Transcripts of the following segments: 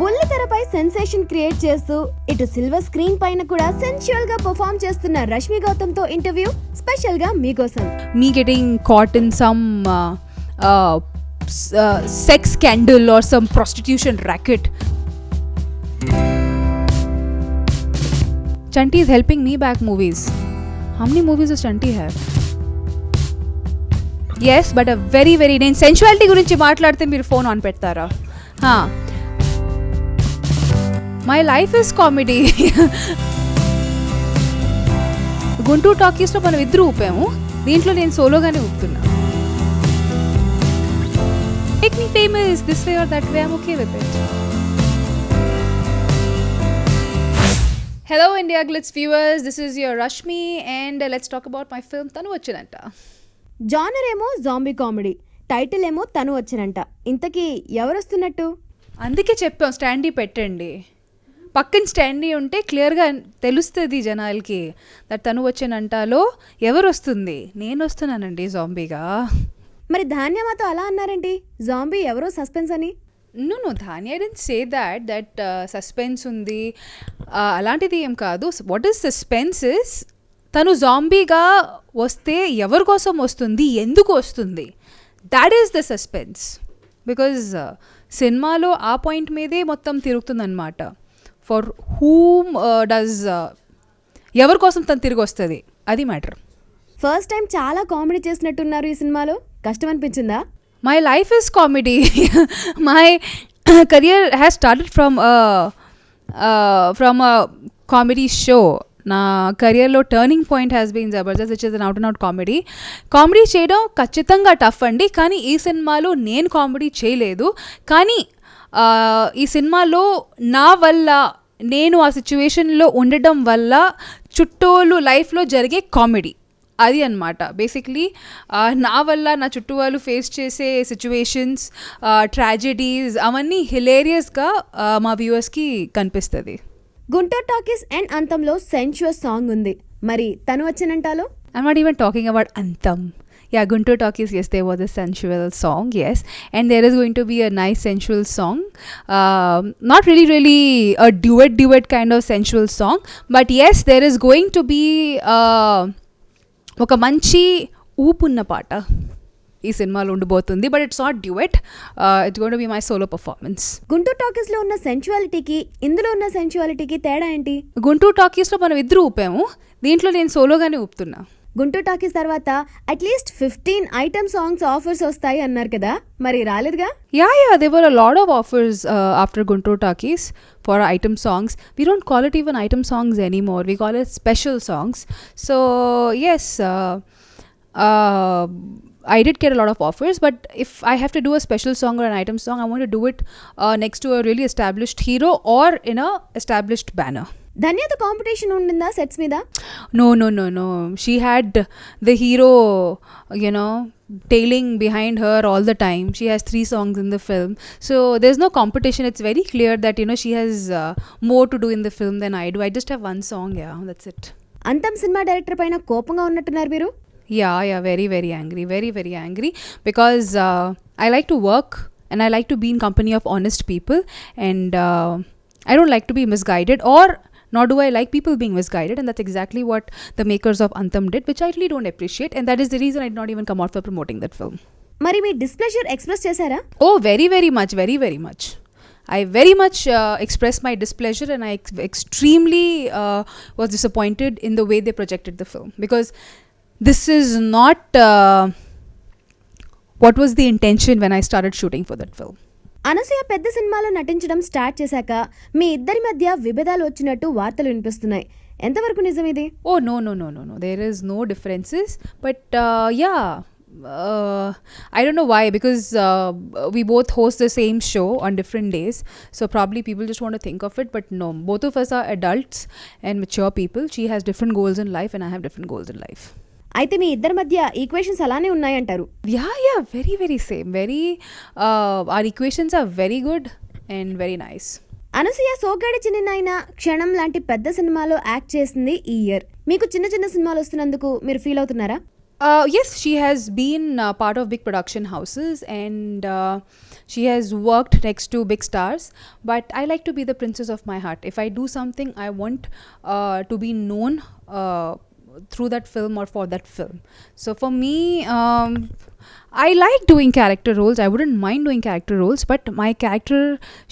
బుల్లితెరపై sensation create చేస్తూ ఇటు silver screen పైన కూడా సెన్షువల్ గా పర్ఫామ్ చేస్తున్న రష్మి గౌతమ్ తో ఇంటర్వ్యూ స్పెషల్ గా మీకోసం. Me getting caught in some sex scandal or some prostitution racket. Chanti is helping me back movies. How many movies does Chanti have? Yes, but a very నేను sensuality గురించి మాట్లాడితే మీరు phone on పెడతారా? My life is comedy. Guntur టాకీస్లో మనం ఇద్దరు ఊపాము, దీంట్లో నేను సోలోగానే ఊపుతున్నా. Make me famous this way or that way, I'm okay with it. Hello IndiaGlitz viewers, this is your Rashmi and let's talk about my film Thanu Vachenanta. Genre ఏమో zombie comedy, title ఏమో తను వచ్చినంట. ఇంతకీ ఎవరు వస్తున్నట్టు? అందుకే చెప్పాం స్టాండీ పెట్టండి. పక్కన స్టాండీ ఉంటే క్లియర్గా తెలుస్తుంది జనాలకి దట్ తను వచ్చినంటలో ఎవరు వస్తుంది. నేను వస్తున్నానండి జాంబీగా. మరి ధాన్యమాతో అలా అన్నారండి, జాంబీ ఎవరో సస్పెన్స్ అని? నో ధాన్య డెంట్ సే దట్ సస్పెన్స్ ఉంది అలాంటిది ఏం కాదు. వాట్ ఈస్ సస్పెన్స్ ఇస్ తను జాంబీగా వస్తే ఎవరి కోసం వస్తుంది, ఎందుకు వస్తుంది, that is the suspense. Because సినిమాలో ఆ పాయింట్ మీదే మొత్తం తిరుగుతుందన్నమాట. ఫర్ హూమ్ డస్ ఎవరి కోసం తను తిరిగి వస్తుంది, అది మ్యాటర్. ఫస్ట్ టైం చాలా కామెడీ చేసినట్టున్నారు ఈ సినిమాలో, కష్టం అనిపించిందా? My life is comedy. My career has started from a comedy show. నా కెరియర్లో turning point has been Jabardasth, which is an out and out comedy. Comedy చేయడం ఖచ్చితంగా టఫ్ అండి, కానీ ఈ సినిమాలో నేను కామెడీ చేయలేదు. కానీ ఈ సినిమాలో నా వల్ల, నేను ఆ సిచ్యువేషన్లో ఉండడం వల్ల చుట్టూలు లైఫ్లో జరిగే కామెడీ అది అన్నమాట. బేసిక్లీ నా వల్ల నా చుట్టూ వాళ్ళు ఫేస్ చేసే సిచ్యువేషన్స్, ట్రాజెడీస్ అవన్నీ హిలేరియస్గా మా వ్యూవర్స్కి కనిపిస్తుంది. గుంటూరు టాకీస్ అండ్ అంతంలో సెన్షువస్ సాంగ్ ఉంది, మరి తను వచ్చినంటాలో? I'm not even talking about Antam. Yeah, Guntur Talkies, yes, there was a sensual song, yes. And there is going to be a nice sensual song. Not really a duet kind of sensual song. But yes, there is going to be ఒక మంచి ఊపున్న పాట ఈ సినిమాలో ఉండిపోతుంది. But it's not duet, it's going to be my solo performance. Guntur టాకీస్లో ఉన్న సెన్చువాలిటీకి ఇందులో ఉన్న సెన్చువాలిటీకి తేడా ఏంటి? గుంటూరు టాకీస్లో మనం ఇద్దరు ఊపాము, దీంట్లో నేను సోలోగానే ఊపుతున్నా. గుంటూరు టాకీస్ తర్వాత అట్లీస్ట్ 15 ఐటమ్ సాంగ్స్ ఆఫర్స్ వస్తాయి అన్నారు కదా, మరి రాలేదుగా? Yeah, there were a lot of offers after Guntur Talkies for item songs. We don't call it even item songs anymore, we call it special songs. So yes, I did get a lot of offers, but if I have to do a special song or an item song, I want to do it next to a really established hero or in a established banner. ధన్యత competition ఉండిందా sets మీద? No. She had the hero, tailing behind her all the time. She has 3 songs in the film. So there's no competition. It's very clear that, she has more to do in the film than I do. I just have one song, yeah, that's it. అంతం cinema director పైన కోపంగా ఉన్నట్టున్నారు మీరు? Yeah, very angry. Very angry. Because I like to work and I like to be in company of honest people. And I don't like to be misguided, or nor do I like people being misguided, and that's exactly what the makers of Antam did, which I really don't appreciate, and that is the reason I did not even come out for promoting that film. మరి మీ displeasure express చేశారా? Oh, very much. I very much expressed my displeasure, and I extremely was disappointed in the way they projected the film, because this is not what was the intention when I started shooting for that film. Anasuya పెద్ద సినిమాలో నటించడం start చేశాక మీ ఇద్దరి మధ్య విభేదాలు వచ్చినట్టు వార్తలు వినిపిస్తున్నాయి, ఎంతవరకు నిజం ఇది? Oh, no. There is no differences. But yeah, I don't know why, because we both host the same show on different days. So probably people just want to think of it. But no, both of us are adults and mature people. She has different goals in life and I have different goals in life. అయితే మీ ఇద్దరి మధ్య equations అలానే ఉన్నాయంటారు? Yeah, very same. Our equations are very good and very nice. Anasuya సోగ్గాడి చిన్ని నాయన, క్షణం లాంటి పెద్ద సినిమాలో యాక్ట్ చేసింది ఈ ఇయర్. మీకు చిన్న సినిమాలు వస్తున్నందుకు మీరు ఫీల్ అవుతున్నారా? Yes, she has been part of big production houses, and She has worked next to big stars, but I like to be the princess of my heart. If I do something, I want to be known through that film or for that film. So for me, I like doing character roles. I wouldn't mind doing character roles, but my character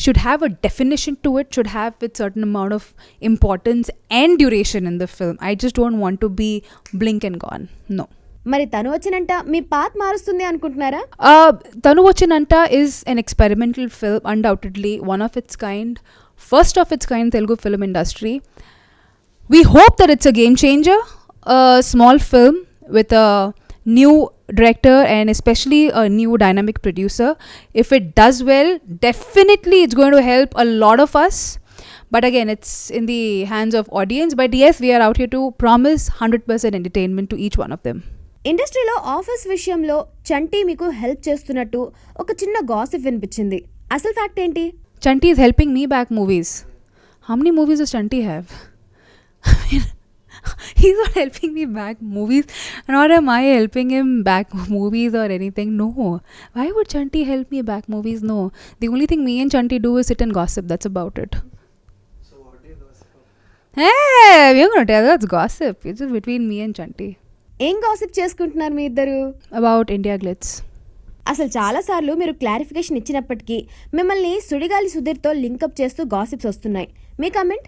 should have a definition to it, should have a certain amount of importance and duration in the film. I just don't want to be blink and gone. No. మరి తను వచ్చినంట మీ path మారుస్తుంది అనుకుంటున్నారా? Thanu Vachenanta is an experimental film, undoubtedly one of its kind, first of its kind in Telugu film industry. We hope that it's a game changer, a small film with a new director and especially a new dynamic producer. If it does well, definitely it's going to help a lot of us. But again, it's in the hands of audience. But yes, we are out here to promise 100% entertainment to each one of them. ఇండస్ట్రీలో office విషయంలో చంటి మీకు help చేస్తున్నట్టు ఒక చిన్న gossip వినిపించింది. అసలు fact ఏంటి? Chanti is helping me back movies. How many movies does Chanti have? He's not helping me back movies, nor am I helping him back movies or anything. No. Why would Chanti help me back movies? No. The only thing me and Chanti do is sit and gossip. That's about it. So what do you gossip about? Hey, we're going to tell that's gossip. It's just between me and Chanti. ఏం gossip చేసుకుంటున్నారు మీ ఇద్దరు? About IndiaGlitz. అసలు చాలాసార్లు మీరు clarification ఇచ్చినప్పటికీ మిమ్మల్ని సుడిగాలి సుధీర్తో link up చేస్తూ gossips వస్తున్నాయి. మీ comment?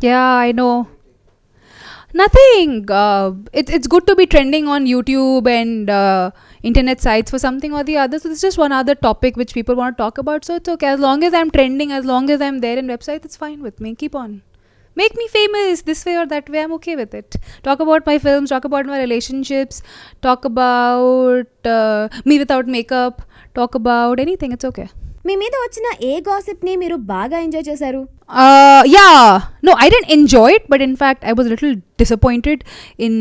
Yeah, I know. Nothing. It's good to be trending on YouTube and internet sites for something or the other. So it's just one other topic which people want to talk about. So it's okay. As long as I'm trending, as long as I'm there in websites, it's fine with me. Keep on. Make me famous this way or that way. I'm okay with it. Talk about my films, talk about my relationships, talk about me without makeup, talk about anything. It's okay. మీ మీద వచ్చిన ఏ gossip ని మీరు బాగా enjoy చేశారు? Yeah. No, I didn't enjoy it, but in fact, I was a little disappointed in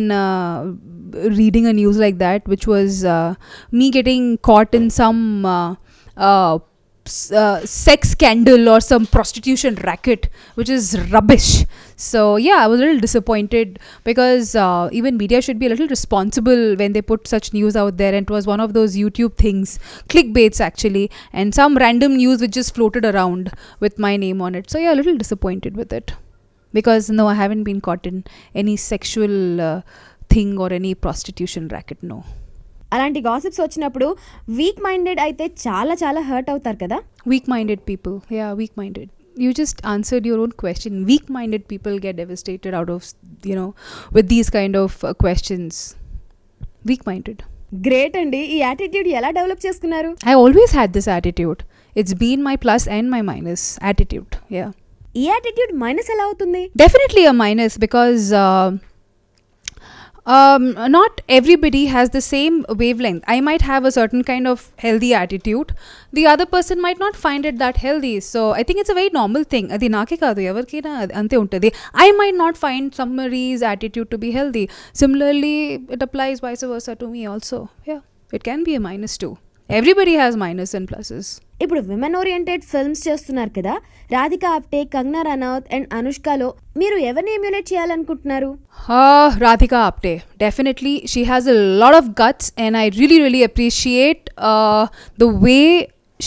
reading a news like that, which was me getting caught in some sex scandal or some prostitution racket, which is rubbish. So yeah, I was a little disappointed because even media should be a little responsible when they put such news out there, and it was one of those YouTube things, clickbaits actually, and some random news which just floated around with my name on it. So yeah, a little disappointed with it because no, I haven't been caught in any sexual thing or any prostitution racket. No. అలాంటి gossips వచ్చినప్పుడు week minded అయితే చాలా చాలా hurt అవుతారు కదా? Weak-minded people. Yeah, weak-minded. You just answered your own question. Weak-minded people get devastated out of, with these kind of questions. Weak-minded. Great అండి. ఈ attitude ఎలా డెవలప్ చేసుకున్నారు? I always had this attitude. It's been my plus and my minus attitude. Yeah. ఈ attitude minus ఎలా అవుతుంది? Definitely a minus because not everybody has the same wavelength. I might have a certain kind of healthy attitude. The other person might not find it that healthy. So I think it's a very normal thing. Adi naake kaadu evarkina ante untadi. I might not find somebody's attitude to be healthy. Similarly, it applies vice versa to me also. Yeah, it can be a minus too. Everybody has minus and pluses. ఇప్పుడు women oriented films చేస్తున్నారు కదా, Radhika Apte, Kangana Ranaut and అనుష్కలో మీరు ఎవరిని emulate చేయాలనుకుంటున్నారు? Radhika Apte. Definitely, she has a lot of guts, and I really, really appreciate the way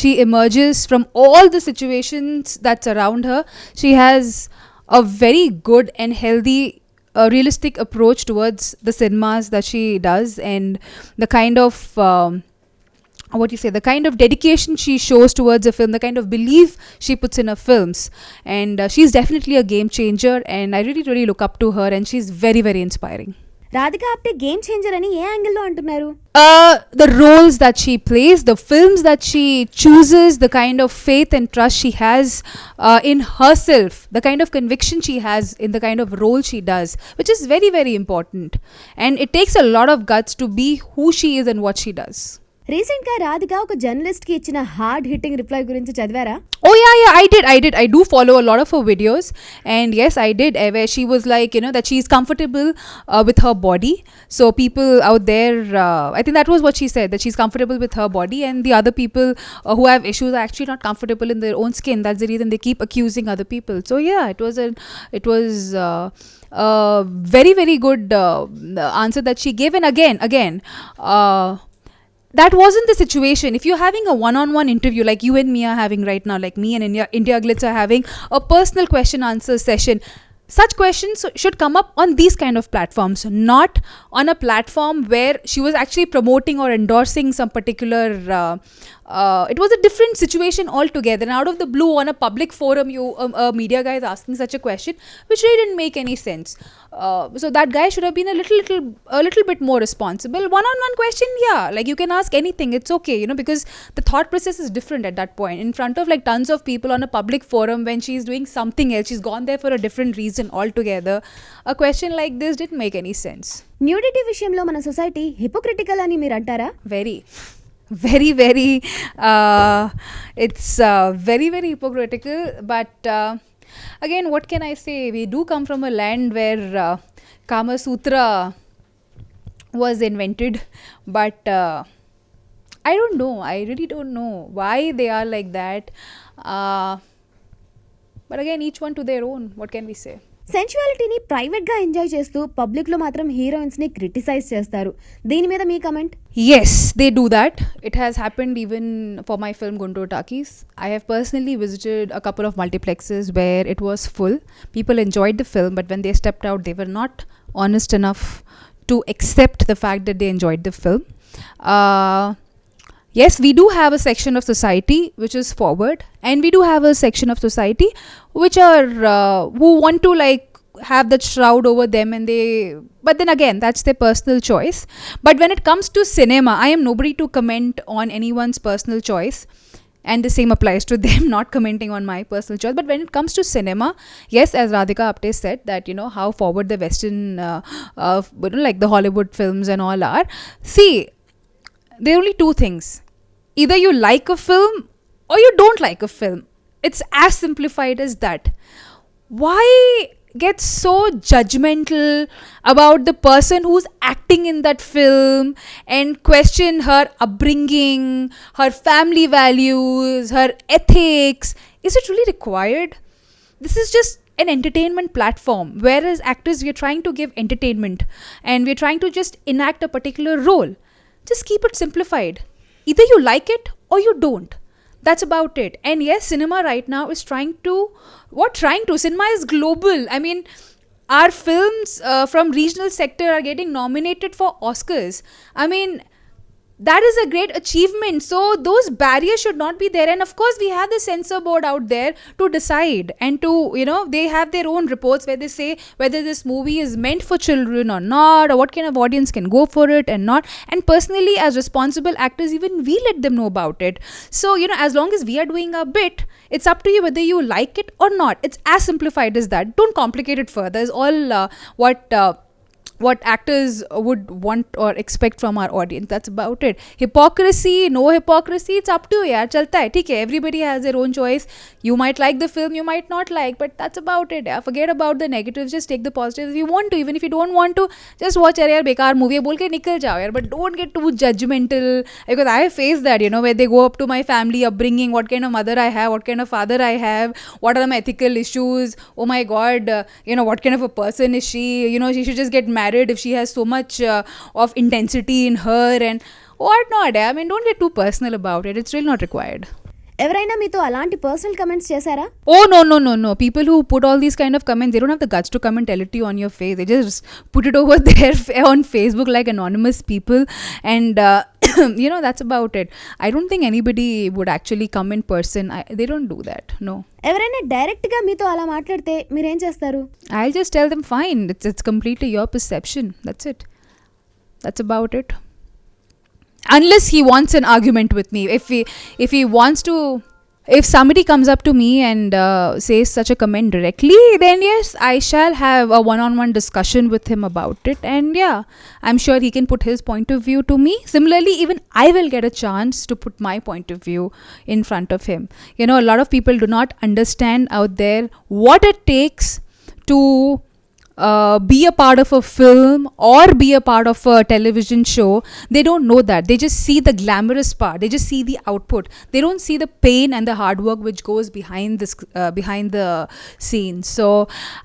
she emerges from all the situations that surround her. She has a very good and healthy realistic approach towards the cinemas that she does, and the kind of the kind of dedication she shows towards a film, the kind of belief she puts in her films, and she's definitely a game changer, and I really, really look up to her, and she's very, very inspiring. Radhika Apte game changer అని ఏ యాంగిల్లో అంటున్నారు? The roles that she plays, the films that she chooses, the kind of faith and trust she has in herself, the kind of conviction she has in the kind of role she does, which is very, very important, and it takes a lot of guts to be who she is and what she does. Recent గా రాధిక ఒక journalist కి ఇచ్చిన hard hitting reply గురించి చదివారా? Oh yeah, I did. I do follow a lot of her videos, and yes, I did. Where she was like, that she's comfortable with her body. So people out there, I think that was what she said, that she's comfortable with her body, and the other people who have issues are actually not comfortable in their own skin. That's the reason they keep accusing other people. So yeah, it was a very, very good answer that she gave. And again, that wasn't the situation. If you're having a one-on-one interview like you and me are having right now, like me and IndiaGlitz are having a personal question answer session, such questions should come up on these kind of platforms, not on a platform where she was actually promoting or endorsing some particular it was a different situation altogether, and out of the blue on a public forum a media guy is asking such a question which really didn't make any sense. So that guy should have been a little bit more responsible. One-on-one question, yeah, like you can ask anything, it's okay, because the thought process is different at that point in front of like tons of people on a public forum when she's doing something else, she's gone there for a different reason altogether. A question like this didn't make any sense. Nudity విషయంలో మన society hypocritical అని మీరు అంటారా? very it's very hypocritical, but again, what can I say, we do come from a land where Kama Sutra was invented, but I don't know, I really don't know why they are like that, but again, each one to their own, what can we say. సెన్చువాలిటీని private గా enjoy చేస్తూ public లో మాత్రం heroines ని criticise చేస్తారు. దీని మీద మీ comment? Yes, they do that. It has happened even for my film Guntur Talkies. I have personally visited a couple of multiplexes where it was full. People enjoyed the film, but when they stepped out, they were not honest enough to accept the fact that they enjoyed the film. Yes, we do have a section of society which is forward, and we do have a section of society which are who want to like have that shroud over them, and but then again, that's their personal choice. But when it comes to cinema, I am nobody to comment on anyone's personal choice, and the same applies to them, not commenting on my personal choice. But when it comes to cinema, yes, as Radhika Apte said, that how forward the Western like the Hollywood films and all are. See, there are only two things: either you like a film or you don't like a film. It's as simplified as that. Why get so judgmental about the person who's acting in that film and question her upbringing, her family values, her ethics? Is it really required? This is just an entertainment platform, whereas actors, we're trying to give entertainment and we're trying to just enact a particular role. Just keep it simplified. Either you like it or you don't. That's about it. And yes, cinema right now is cinema is global. I mean, our films from regional sector are getting nominated for Oscars. I mean, that is a great achievement. So those barriers should not be there. And of course, we have the censor board out there to decide, and to, they have their own reports where they say whether this movie is meant for children or not, or what kind of audience can go for it and not. And personally, as responsible actors, even we let them know about it. So, as long as we are doing our bit, it's up to you whether you like it or not. It's as simplified as that. Don't complicate it further. It's all what actors would want or expect from our audience. That's about it. Hypocrisy, no hypocrisy, it's up to you. Yaar, chalta hai, theek hai. Everybody has their own choice. You might like the film, you might not like, but that's about it. Yaar. Forget about the negatives, just take the positives if you want to. Even if you don't want to, just watch yaar bekar movie bol ke nikal jao yaar. But don't get too judgmental, because I have faced that, where they go up to my family upbringing, what kind of mother I have, what kind of father I have, what are my ethical issues, oh my god, what kind of a person is she, she should just get married if she has so much of intensity in her and what not. I mean, don't get too personal about it. It's really not required. ఎవరైనా మీతో అలాంటి personal comments చేశారా? Oh no. People who put all these kind of comments, they don't have the guts to come and tell it to you on your face. They just put it over there on Facebook like anonymous people, and that's about it. I don't think anybody would actually come in person. They don't do that. No. ఎవరైనా direct గా మీతో అలా మాట్లాడితే మీరేం చేస్తారు? I'll just tell them fine. It's completely your perception. That's it. That's about it. Unless he wants an argument with me. If he wants to, if somebody comes up to me and says such a comment directly, then yes, I shall have a one-on-one discussion with him about it, and yeah, I'm sure he can put his point of view to me. Similarly, even I will get a chance to put my point of view in front of him. A lot of people do not understand out there what it takes to be a part of a film or be a part of a television show. They don't know that. They just see the glamorous part. They just see the output. They don't see the pain and the hard work which goes behind the scenes. So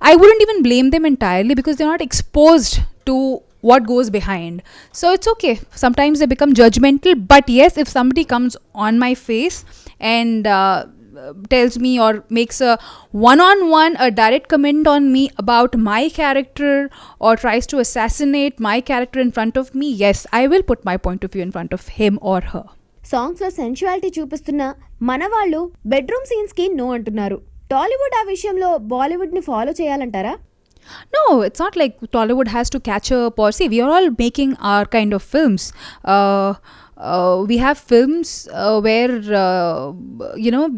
I wouldn't even blame them entirely, because they're not exposed to what goes behind. So it's okay. Sometimes they become judgmental, but yes, if somebody comes on my face and tells me or makes a one-on-one a direct comment on me about my character or tries to assassinate my character in front of me, yes, I will put my point of view in front of him or her. Songs లో sensuality చూపిస్తున్న మన వాళ్ళు bedroom scenes కి no అంటున్నారు. టాలీవుడ్ ఆ విషయంలో బాలీవుడ్ ని follow చేయాలంటారా? No, it's not like Tollywood has to catch up or see, we are all making our kind of films. We have films where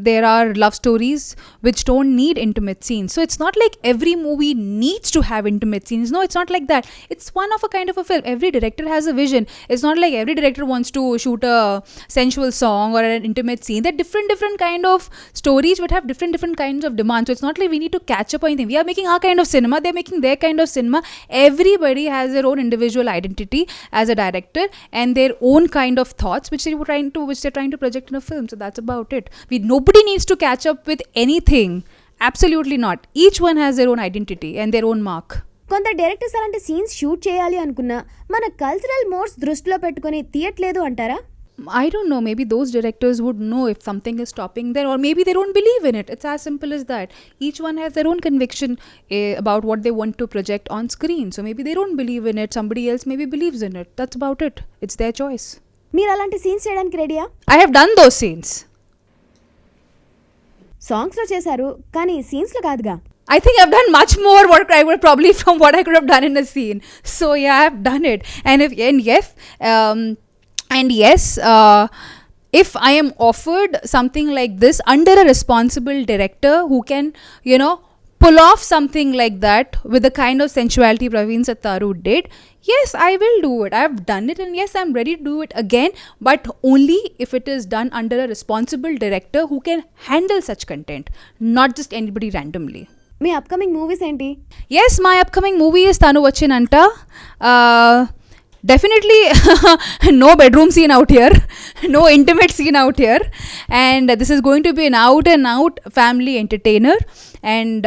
there are love stories which don't need intimate scenes. So it's not like every movie needs to have intimate scenes. No, it's not like that. It's one of a kind of a film. Every director has a vision. It's not like every director wants to shoot a sensual song or an intimate scene. They're different kind of stories which have different kinds of demands. So it's not like we need to catch up or anything. We are making our kind of cinema, they're making their kind of cinema. Everybody has their own individual identity as a director and their own kind of thoughts which they're trying to project in a film. So that's about it. Nobody needs to catch up with anything. Absolutely not. Each one has their own identity and their own mark. కొందరు directors అలాంటి scenes shoot చేయాలి అనుకున్నా మన cultural modes దృష్టిలో పెట్టుకొని తీయట్లేదు అంటారా? I don't know, maybe those directors would know if something is stopping there, or maybe they don't believe in it. It's as simple as that. Each one has their own conviction about what they want to project on screen. So maybe they don't believe in it, somebody else maybe believes in it. That's about it. It's their choice. మీరు అలాంటి scenes చేయడానికి రెడీయా? I have done those scenes. Songs లో చేశారు కానీ scenes లో కాదుగా. I think I've done much more what I would probably from what I could have done in a scene. So yeah, I've done it. And yes, if I am offered something like this under a responsible director who can, pull off something like that with the kind of sensuality Praveen Sattaru did, yes, I will do it. I've done it and yes, I'm ready to do it again, but only if it is done under a responsible director who can handle such content, not just anybody randomly. Me upcoming movies ఏంటి? Yes, my upcoming movie is Thanu Vachenanta. Definitely no bedroom scene out here, no intimate scene out here, and this is going to be an out and out family entertainer. And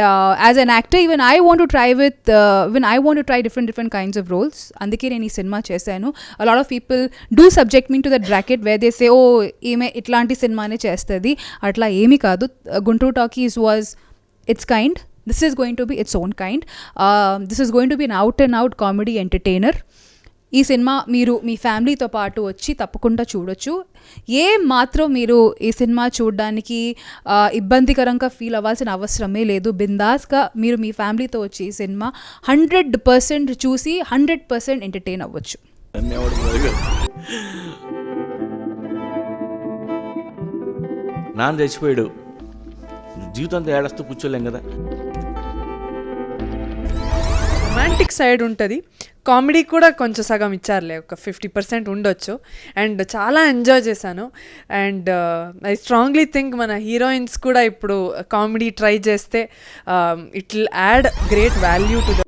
as an actor, even I want to try different kinds of roles. Andike nenu cinema chesanu. A lot of people do subject me to that bracket where they say, oh, eme itlanti cinema ne chestadi. Atla emi kaadu. Guntur Talkies was its kind. This is going to be its own kind. This is going to be an out and out comedy entertainer. ఈ cinema మీరు మీ ఫ్యామిలీతో పాటు వచ్చి తప్పకుండా చూడొచ్చు. మాత్రం మీరు ఈ సినిమా చూడడానికి ఇబ్బందికరంగా ఫీల్ అవ్వాల్సిన అవసరమే లేదు. బిందాస్గా మీరు మీ ఫ్యామిలీతో వచ్చి ఈ సినిమా 100% చూసి 100% ఎంటర్టైన్ అవ్వచ్చు. నాన్న చచ్చిపోయాడు, జీవితంతో ఏడస్తూ కూర్చోలేం కదా. రొమాంటిక్ సైడ్ ఉంటుంది, కామెడీ కూడా కొంచెం సగం ఇచ్చారులే, ఒక 50% ఉండొచ్చు. అండ్ చాలా ఎంజాయ్ చేశాను. అండ్ ఐ స్ట్రాంగ్లీ థింక్ మన హీరోయిన్స్ కూడా ఇప్పుడు కామెడీ ట్రై చేస్తే it will add great value to the